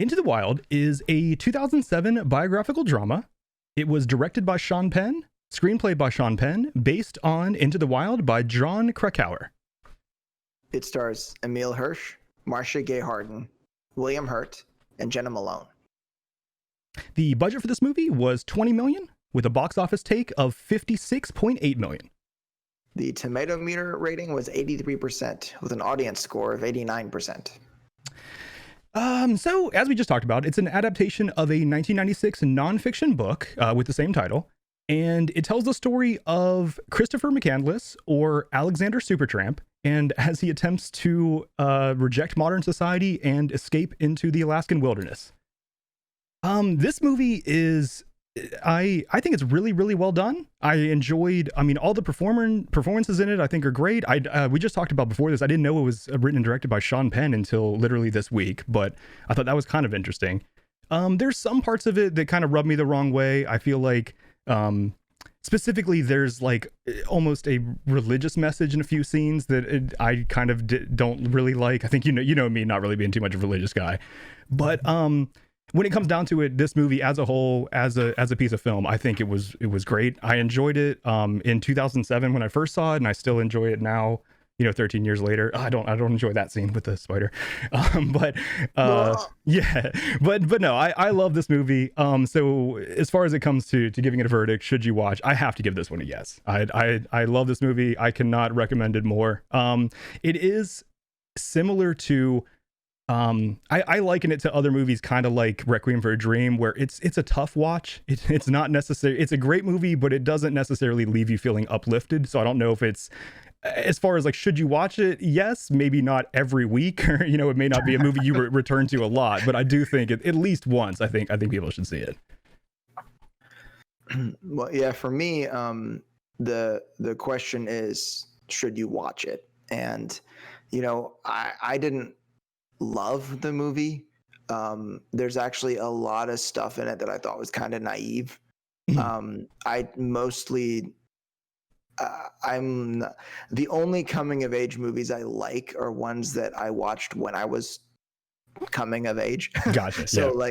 Into the Wild is a 2007 biographical drama. It was directed by Sean Penn, screenplay by Sean Penn, based on Into the Wild by John Krakauer. It stars Emile Hirsch, Marcia Gay Harden, William Hurt, and Jenna Malone. The budget for this movie was $20 million, with a box office take of $56.8 million. The tomato meter rating was 83%, with an audience score of 89%. So, as we just talked about, it's an adaptation of a 1996 nonfiction book with the same title, and it tells the story of Christopher McCandless, or Alexander Supertramp, and as he attempts to reject modern society and escape into the Alaskan wilderness. This movie is, I think it's really, really well done. I enjoyed, all the performances in it I think are great. We just talked about before this, I didn't know it was written and directed by Sean Penn until literally this week, but I thought that was kind of interesting. There's some parts of it that kind of rub me the wrong way. I feel like, specifically there's like almost a religious message in a few scenes that I kind of don't really like. I think, you know me not really being too much of a religious guy, but, when it comes down to it, this movie as a whole, as a piece of film, I think it was great. I enjoyed it in 2007 when I first saw it, and I still enjoy it now, 13 years later. I don't enjoy that scene with the spider. But no, I love this movie. So as far as it comes to giving it a verdict, should you watch, I have to give this one a yes. I love this movie. I cannot recommend it more. It is similar to, I liken it to other movies, kind of like Requiem for a Dream, where it's a tough watch. It's not necessary. It's a great movie, but it doesn't necessarily leave you feeling uplifted. So I don't know if it's, as far as like, should you watch it? Yes, maybe not every week, or it may not be a movie you return to a lot, but I do think at least once, I think people should see it. Well, yeah, for me, the question is, should you watch it? And I didn't love the movie. There's actually a lot of stuff in it that I thought was kind of naive. I mostly I'm the only coming of age movies I like are ones that I watched when I was coming of age. Gotcha. So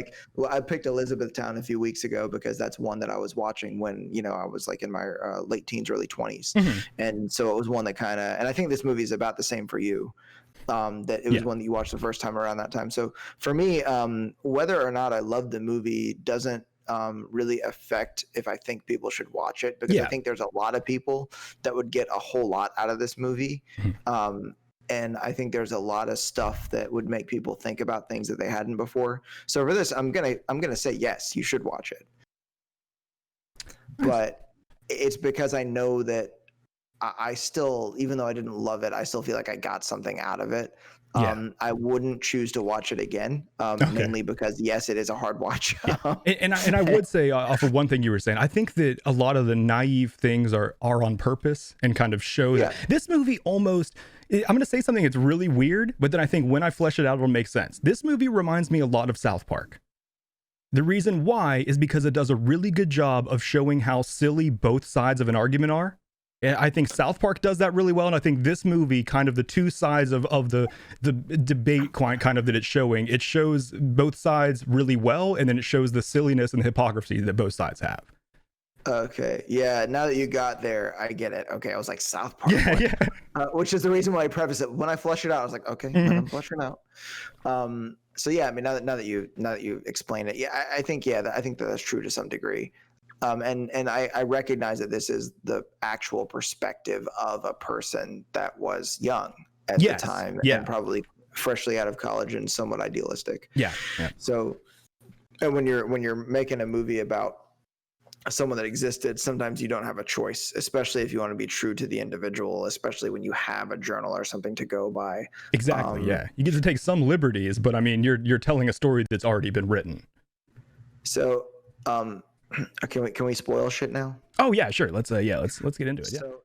I picked Elizabethtown a few weeks ago because that's one that I was watching when I was like in my late teens, early 20s. And so it was one that kind of, and I think this movie is about the same for you. That it was one that you watched the first time around that time. So for me, whether or not I love the movie doesn't really affect if I think people should watch it, because I think there's a lot of people that would get a whole lot out of this movie. And I think there's a lot of stuff that would make people think about things that they hadn't before. So for this, I'm gonna say yes, you should watch it. But it's because I know that I still, even though I didn't love it, I still feel like I got something out of it. I wouldn't choose to watch it again, mainly because yes, it is a hard watch. And I would say off of one thing you were saying, I think that a lot of the naive things are on purpose and kind of show that this movie almost, I'm going to say something that's really weird, but then I think when I flesh it out, it'll make sense. This movie reminds me a lot of South Park. The reason why is because it does a really good job of showing how silly both sides of an argument are. And I think South Park does that really well, and I think this movie, kind of the two sides of the debate kind of that it's showing, it shows both sides really well, and then it shows the silliness and the hypocrisy that both sides have. Okay, yeah, now that you got there, I get it. Okay, I was like, South Park, which is the reason why I preface it. When I flush it out, I was like, okay, I'm flushing out. So yeah, I mean, now that you explain it, I think that's true to some degree. And I recognize that this is the actual perspective of a person that was young at the time and probably freshly out of college and somewhat idealistic. Yeah. So, and when you're making a movie about someone that existed, sometimes you don't have a choice, especially if you want to be true to the individual, especially when you have a journal or something to go by. Exactly. You get to take some liberties, but I mean, you're telling a story that's already been written. So, can we spoil shit now? Oh yeah, sure. Let's get into it. Yeah. So